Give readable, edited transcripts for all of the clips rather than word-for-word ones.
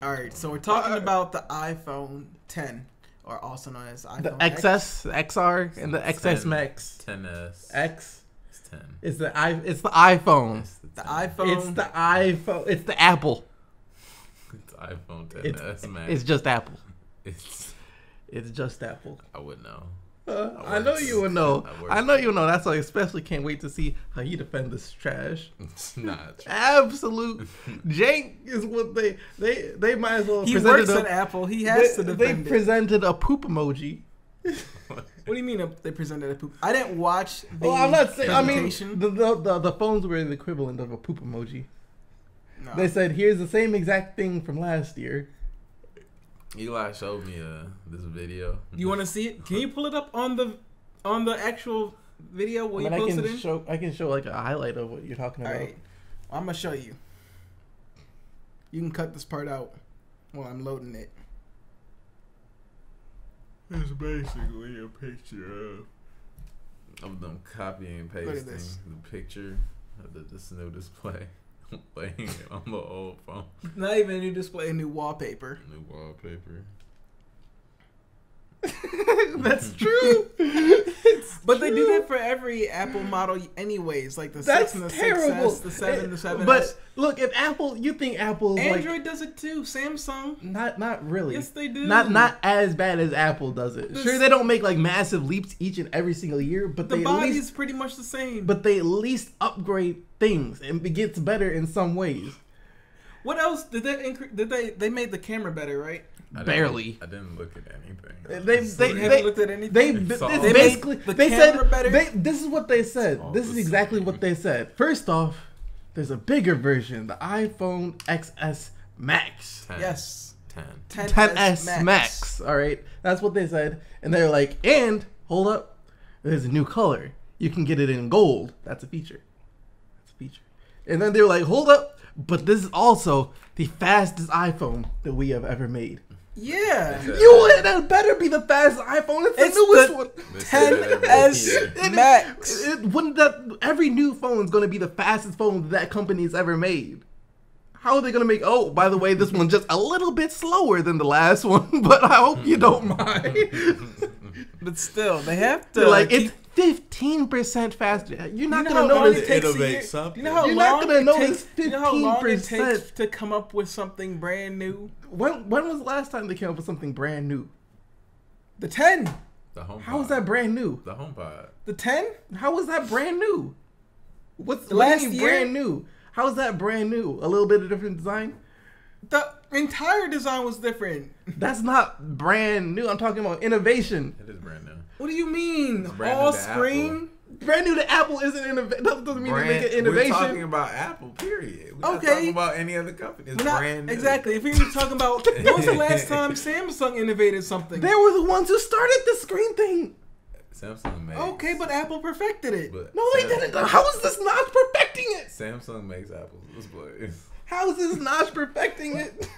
All right, so we're talking about the iPhone 10, or also known as iPhone The XS, XR, and the XS Max. 10s. X. It's 10. It's the iPhone. It's The iPhone. It's the iPhone. It's the Apple. It's iPhone 10s Max. It's just Apple. It's. It's just Apple. I would know. I know you would know. I know you would know. That's why I especially can't wait to see how you defend this trash. It's not. Absolute jank is what they might as well. He works at Apple. He has to defend They presented a poop emoji. What do you mean they presented a poop? I didn't watch the I'm not saying. I mean, presentation. the phones were the equivalent of a poop emoji. No. They said, "Here's the same exact thing from last year." Eli showed me this video. You want to see it? Can you pull it up on the actual video? Will you post it in? I can show like a highlight of what you're talking about. All right, I'm gonna show you. You can cut this part out while I'm loading it. It's basically a picture of them copying and pasting the picture of this new display. Playing it on the old phone. Not even a new display, a new wallpaper. New wallpaper. That's true. But they do that for every Apple model anyways, like the 6 and the 6S, the 7, the 7S. But look, if Apple, you think Apple is Android does it too, Samsung. Not really. Yes, they do. Not as bad as Apple does it. Sure, they don't make like massive leaps each and every single year, but the they body at least, is pretty much the same. But they at least upgrade things and it gets better in some ways. What else did they made the camera better, right? Barely. I didn't look at anything. They haven't looked at anything. They basically they said better. This is what they said. This is exactly what they said. First off, there's a bigger version, the iPhone XS Max. 10. Yes. 10. 10s Max. All right, that's what they said, and they're like, and hold up, there's a new color. You can get it in gold. That's a feature. And then they were like, hold up, but this is also the fastest iPhone that we have ever made. Yeah. That better be the fastest iPhone. It's the newest one. 10s Max. Wouldn't that every new phone is going to be the fastest phone that company's ever made? How are they going to make? Oh, by the way, this one's just a little bit slower than the last one, but I hope you don't mind. But still, they have to it's 15% faster. You're not going to notice. You know how You're long not going to notice 15%. You know how long it takes to come up with something brand new? When was the last time they came up with something brand new? The 10. The HomePod. How is that brand new? The HomePod. The 10? How is that brand new? What's the last year? Brand new? How is that brand new? A little bit of different design? The entire design was different. That's not brand new. I'm talking about innovation. It is brand new. What do you mean? Brand All new to screen? Brand new to Apple isn't innovation. That doesn't mean they make it innovation. We're talking about Apple, period. We're not talking about any other company. It's brand new. Exactly. If we were talking about, when was the last time Samsung innovated something? They were the ones who started the screen thing. Samsung makes. Okay, but Apple perfected it. No, they didn't. How is this notch perfecting it? Samsung makes Apple displays. How is this notch perfecting it?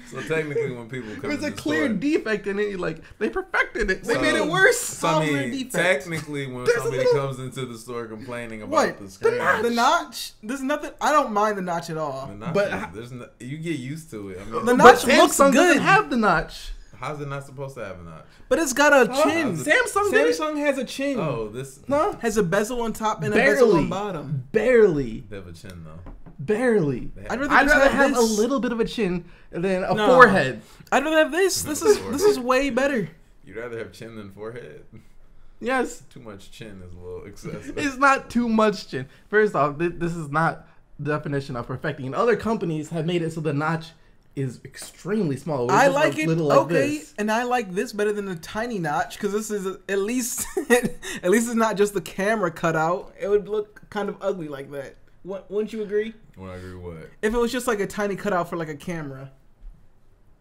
So technically, when people come, there's a clear defect in it. You're like, they perfected it. They made it worse. So I mean, technically, when somebody comes into the store complaining about the screen, the notch. There's nothing. I don't mind the notch at all. But you get used to it. I mean, the notch looks good. Doesn't have the notch. How's it not supposed to have a notch? But it's got a chin. Samsung has a chin. Oh, this has a bezel on top and a bezel on bottom. Barely. They have a chin though. Barely. I'd rather have a little bit of a chin than a forehead. I'd rather have this. This is way better. You'd rather have chin than forehead? Yes. Too much chin is a little excessive. It's not too much chin. First off, this is not the definition of perfecting. And other companies have made it so the notch is extremely small. I like it. Okay, and I like this better than the tiny notch because this is at least it's not just the camera cut out. It would look kind of ugly like that. Wouldn't you agree? Would I agree with what? If it was just like a tiny cutout for like a camera.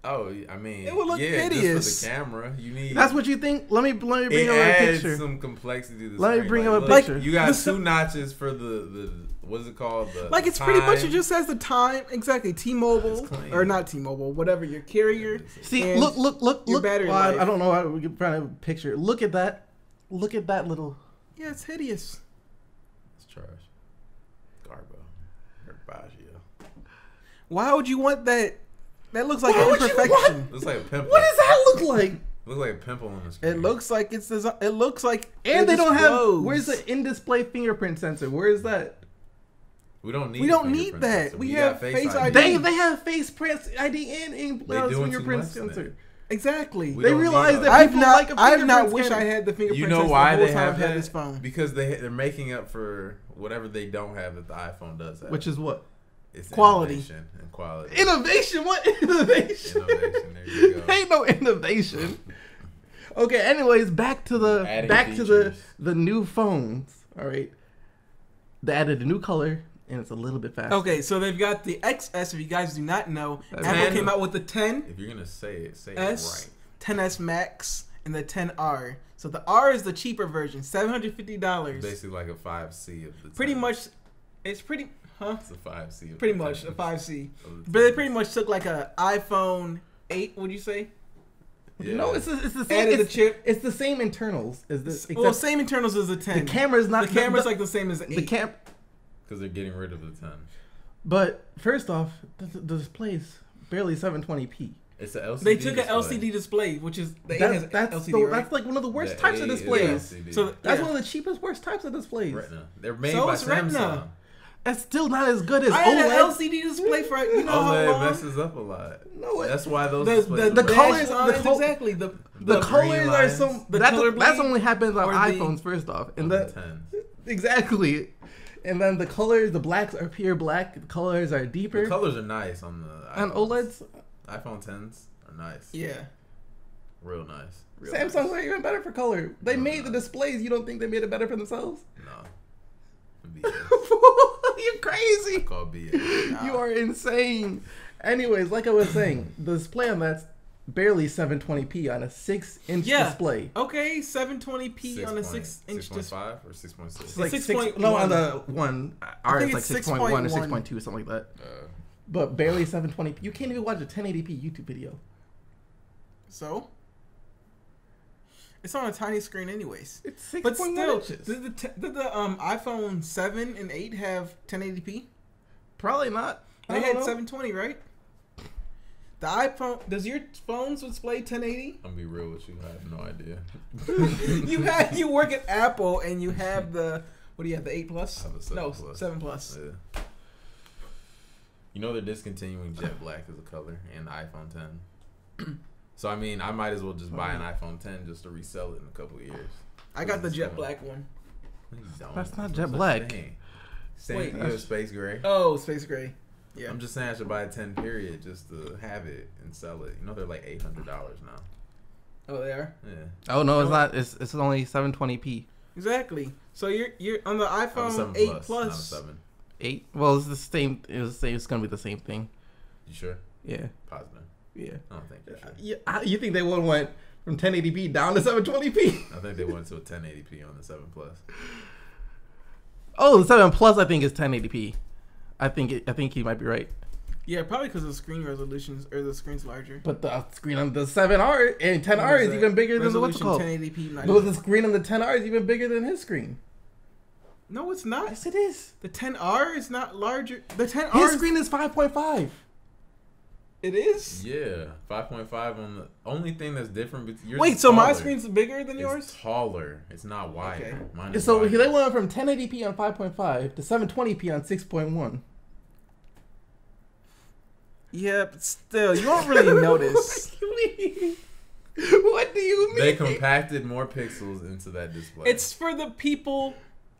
Oh, I mean, it would look hideous. Just for the camera, you need. That's what you think. Let me bring up a picture. Adds some complexity to the Let me bring up a picture. You got two notches for the what is it called? Like it's pretty much it just says the time exactly. T-Mobile or not T-Mobile, whatever your carrier. See, look. Battery life. I don't know how we can find a picture. Look at that. Look at that little. Yeah, it's hideous. It's trash. Garbo. Herbaggio. Why would you want that That looks like an imperfection. Looks like a pimple. What does that look like? Looks like a pimple on the screen. It looks like it's designed. It looks like. And they don't have. Where's the in-display fingerprint sensor? Where is that? We don't need. We don't need that. Sensor. We have Face ID. They have face print ID and fingerprint sensor. Exactly. They realize that people like a I've not fingerprint wish scanner. I had the fingerprint. You know sensor why the whole they time have I've had that? this phone. Because they're making up for whatever they don't have that the iPhone does have. Which is what? It's quality innovation and quality. Innovation? What innovation? Innovation. There you go. Ain't no innovation. Okay. Anyways, back to the new phones. All right. They added a new color. And it's a little bit faster. Okay, so they've got the XS. If you guys do not know, That's Apple right. came out with the 10. If you're gonna say it S, right. 10s Max, and the 10R. So the R is the cheaper version, $750. Basically like a 5C of the. Pretty 10. much, it's pretty, huh? It's a 5C. Of Pretty the much 10. a 5C. Of the But they 10. pretty much took like a iPhone 8. Would you say? Yeah. No, it's the same. Added the chip. It's the same internals. Is this? Well, same internals as the 10. The camera's not. The camera's like the same as the 8. Because they're getting rid of the 10. But first off, the display's barely 720p. It's an LCD. They took display. an LCD display, which is the 8 has LCD, right? That's like one of the worst The types 8 of is displays. LCD. So That's yeah. one of the cheapest, worst types of displays. Retina. They're made So by is Samsung. Retina. That's still not as good as I had an OLED. LCD display for how OLED long? messes up a lot. No, That's why those The displays. the are colors- colors, the exactly The the colors green are lines, some. the That's color that's bleed, only happens on or the- iPhones. First off, and the that 10. exactly. And then the colors, the blacks are pure black. The colors are deeper. The colors are nice on the On iPhones. OLEDs, iPhone 10s are nice. Yeah. Real nice. Real Samsung's nice. are even better for color. They No, made the no. displays. You don't think they made it better for themselves? No. BS. You're crazy. Called BS. You are insane. Anyways, like I was saying, the display on that's barely 720p on a 6-inch Yeah. display. Okay, 720p on a 6-inch display. 6.5 or 6.6? It's like 6.1. no, on the one. I Ours think like it's 6.1 or 6.1. 6.2, something like that. But barely 720p. You can't even watch a 1080p YouTube video. So? It's on a tiny screen anyways. It's But 6.1 still, inches. did the iPhone 7 and 8 have 1080p? Probably not. They I had don't know. 720, right? The iPhone, does your phones display 1080? I'm gonna be real with you. I have no idea. You work at Apple and you have the, what do you have, the 8 Plus? I have a 7 No, Plus. 7 Plus. Yeah. You know they're discontinuing jet black as a color in the iPhone 10. So I mean, I might as well just buy an iPhone 10 just to resell it in a couple of years. I got the jet black one. No, you don't. That's not No jet such black. thing. Same Wait, thing as space gray. Oh, space gray. Yeah. I'm just saying I should buy a 10 period just to have it and sell it. You know they're like $800 now. Oh, they are? Yeah. Oh no, it's not. It's only 720p. Exactly. So you're on the I have a iPhone 7 8 Plus, Plus. not a 7. 8. Well, it's the same. It's gonna be the same thing. You sure? Yeah. Positive. Yeah. I don't think you're sure. Yeah. You think they would have went from 1080p down to 720p? I think they went to a 1080p on the 7 Plus. Oh, the 7 Plus I think is 1080p. I think he might be right. Yeah, probably because the screen resolutions or the screen's larger. But the screen on the 7R and 10R is even bigger than the what's it called? 1080p. But the screen on the 10R is even bigger than his screen. No, it's not. Yes, it is. The 10R is not larger. The 10R. His screen is 5.5. It is. Yeah, 5.5 on the only thing that's different. Yours Wait, is so my taller. screen's bigger than It's yours? taller. It's not wider. Okay. Mine is So wider. they went from 1080p on 5.5 to 720p on 6.1. Yeah, but still, you won't really notice. What do you mean? What do you mean? They compacted more pixels into that display. It's for the people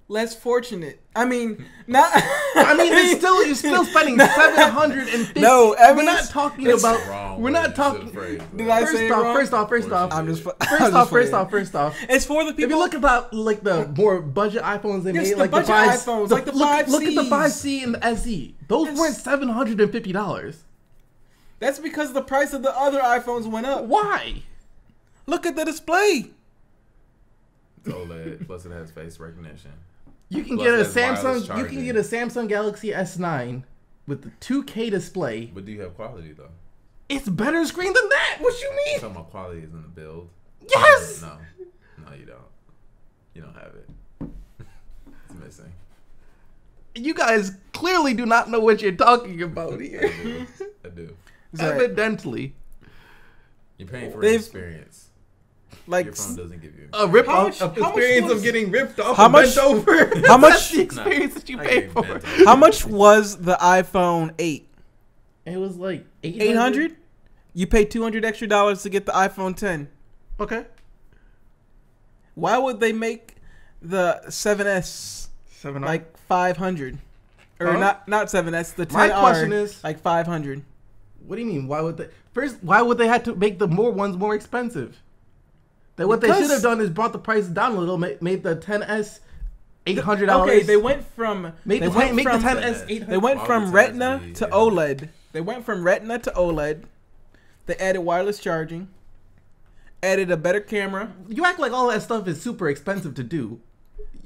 less fortunate. I mean, not. I mean, you're still spending 750. No, we're not talking it's about. wrong. We're way not you talking. should've phrased it. Did I say it wrong? First off. I'm just. First off. It's for the people. If you look about like the more budget iPhones they Yes, made, the like budget the 5, iPhones, like the 5Cs. Look at the 5C and the SE. Those Yes. weren't $750. That's because the price of the other iPhones went up. Why? Look at the display. It's OLED, plus it has face recognition. You can Plus get a it has wireless Samsung. You can charging. get a Samsung Galaxy S9 with the 2K display. But do you have quality though? It's better screen than that. What you I'm mean? talking about quality is in the build. Yes. No, you don't. You don't have it. It's missing. You guys clearly do not know what you're talking about here. I do. Evidently. You're paying for an experience. Like your phone doesn't give you a rip off experience of getting ripped off. How much? Bent over. How much? The experience that you pay for. How much was the iPhone 8? It was like 800. You paid $200 extra to get the iPhone 10. Okay. Why would they make the 7S like 500? Or not 7S, the 10R. My question is like 500. What do you mean? Why would they? First, why would they have to make the more ones more expensive? That what they should have done is brought the price down a little, made the 10S $800. Okay, they went from the 10S $800. They went from Retina to OLED. They went from Retina to OLED. They added wireless charging. Added a better camera. You act like all that stuff is super expensive to do.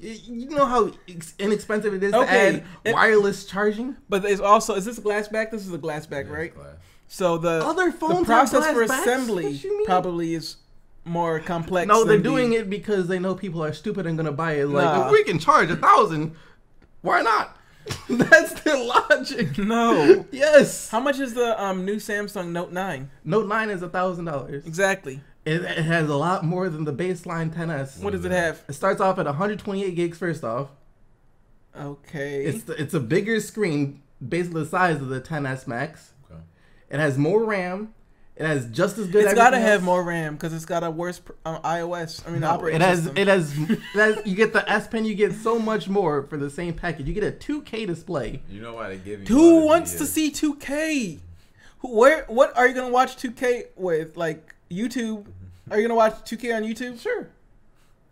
You know how inexpensive it is to add wireless charging? But there's also, is this a glass back? This is a glass back, right? Glass. So the other phones the process have for glass assembly probably is more complex. No, they're doing it because they know people are stupid and gonna buy it. Like, if we can charge 1,000, why not? That's the logic. No. Yes. How much is the new Samsung Note 9? Note 9 is $1,000. Exactly. It has a lot more than the baseline 10S. What does it have? It starts off at 128 gigs first off. Okay. It's a bigger screen, basically the size of the 10S Max. Okay. It has more RAM. It has just as good. It's got to have more RAM because it's got a worse iOS. I mean, operating system. It has. You get the S Pen. You get so much more for the same package. You get a 2K display. You know why they give you? Who wants to see 2K? What are you gonna watch 2K with? Like YouTube? Are you gonna watch 2K on YouTube? Sure.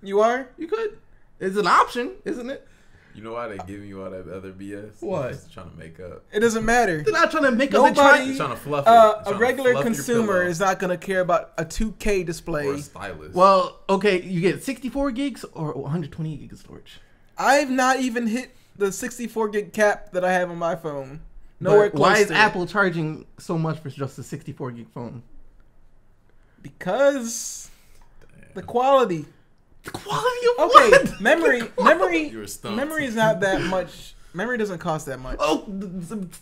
You are. You could. It's an option, isn't it? You know why they giving you all that other BS? Why? They're just trying to make up. It doesn't matter. They're not trying to make up. They're trying to fluff it. A regular consumer is not going to care about a 2K display. Or a stylus. Well, okay, you get 64 gigs or 128 gigs of storage. I've not even hit the 64 gig cap that I have on my phone. Nowhere close. Why is Apple charging so much for just a 64 gig phone? Because the quality. Quality of what? Memory is not that much. Memory doesn't cost that much. Oh,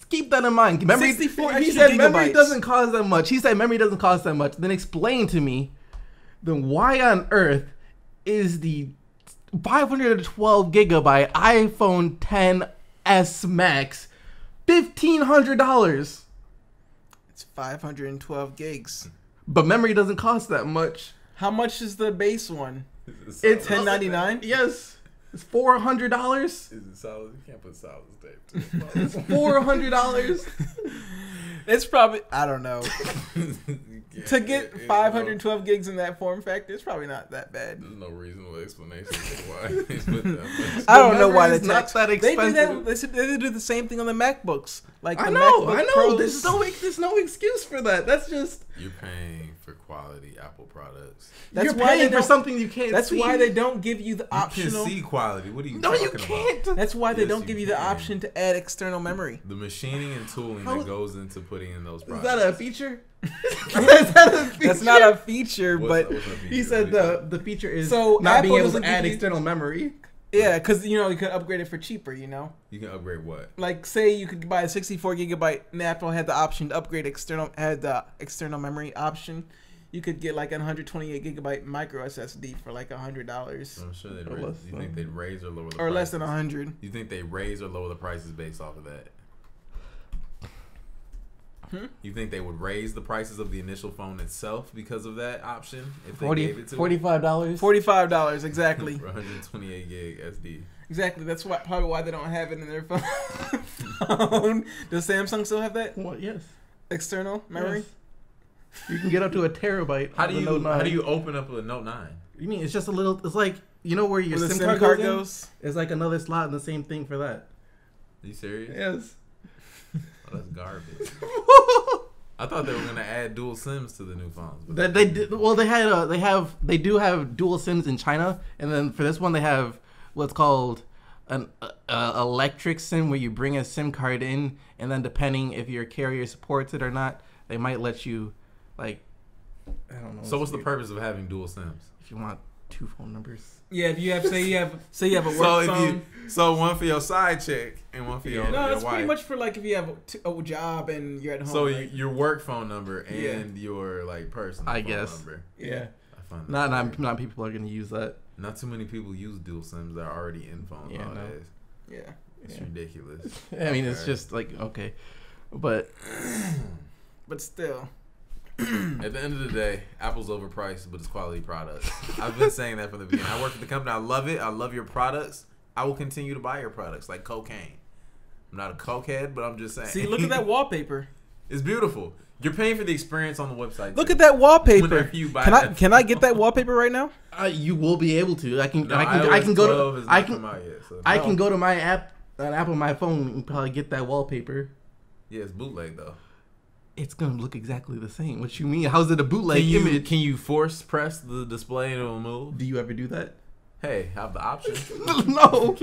keep that in mind. Memory, 64 he said gigabytes. Memory doesn't cost that much. He said memory doesn't cost that much. Then explain to me, then why on earth is the 512 gigabyte iPhone 10s Max $1,500? It's 512 gigs. But memory doesn't cost that much. How much is the base one? It's $10.99. Yes, it's $400. Is it solid? You can't put solid tape. It's $400. It's probably, I don't know. To get 512 gigs in that form factor, it's probably not that bad. There's no reasonable explanation for why they put that much. I don't know why it's not that expensive. They do the same thing on the MacBooks. Like I the know. Pros. There's no excuse for that. That's just you're paying for quality Apple products. That's you're why paying for something you can't. That's see. why they don't give you the optional. You can see quality. What are you? No, talking you can't. About? That's why they don't give you the option to add external memory. The machining and tooling that goes into putting in those products. Is that a feature? That's not a feature, What's but a feature? he said the feature is so not Apple being able to add external memory. Yeah, because you can upgrade it for cheaper. You can upgrade what? Like say you could buy a 64 gigabyte, and Apple had the option to upgrade the external memory option. You could get like a 128 gigabyte micro SSD for like $100. I'm sure they'd raise. You think they'd raise or lower the prices? Or less than 100. You think they raise or lower the prices based off of that? You think they would raise the prices of the initial phone itself because of that option? If they gave it to $45. $45 exactly. For 128 gig SD. Exactly. That's probably why they don't have it in their phone. Does Samsung still have that? What? Yes. External memory. Yes. You can get up to a terabyte. How do you open up a Note 9? You mean it's just a little? It's like where your SIM card goes. It's like another slot and the same thing for that. Are you serious? Yes. Oh, that's garbage. I thought they were gonna add dual SIMs to the new phones. They did. Well, they do have dual SIMs in China, and then for this one they have what's called an electric SIM, where you bring a SIM card in, and then depending if your carrier supports it or not, they might let you, like, I don't know. So what's the purpose of having dual SIMs? If you want 2 phone numbers. Yeah, if you have say you have a work phone. So one for your side chick and one for your No, it's wife. pretty much for like if you have a job and you're at home. So right? your work phone number and your like personal I phone guess. number. Yeah. I find that Not people are gonna use that. Not too many people use dual SIMs that are already in phones nowadays. Yeah. It's ridiculous. I mean, it's just like okay, but still. At the end of the day, Apple's overpriced, but it's quality products. I've been saying that from the beginning. I work for the company. I love it. I love your products. I will continue to buy your products like cocaine. I'm not a cokehead, but I'm just saying. See, look at that wallpaper. It's beautiful. You're paying for the experience on the website. Look at that wallpaper. Whenever you buy Can I get that wallpaper right now? you will be able to. I can go to my app, an app on my phone, and probably get that wallpaper. Yeah, it's bootleg though. It's gonna look exactly the same. What you mean? How's it a bootleg image? Can you force press the display and it'll move? Do you ever do that? Hey, have the option. No.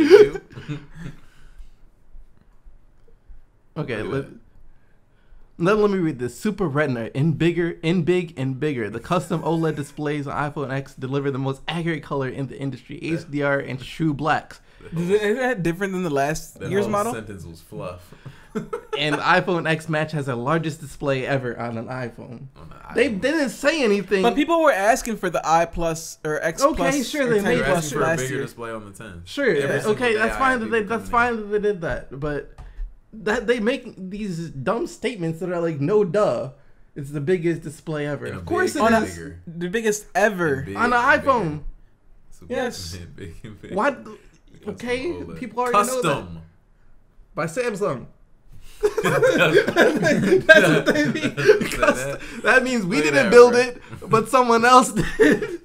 Okay, let me read this. Super Retina in big and bigger. The custom OLED displays on iPhone X deliver the most accurate color in the industry, HDR and true blacks. Is that different than the last year's model? That sentence was fluff. And the iPhone X Match has the largest display ever on an iPhone. They didn't say anything. But people were asking for the I Plus or X Plus. Okay, sure, they made asking for a bigger display on the 10. Sure, okay, that's fine that they did that. But that they make these dumb statements that are like, no duh. It's the biggest display ever. Of course it is. The biggest ever. On an iPhone. Yes. What? Okay, people already know that. By Samsung. That's what they mean. That means we didn't build it, but someone else did.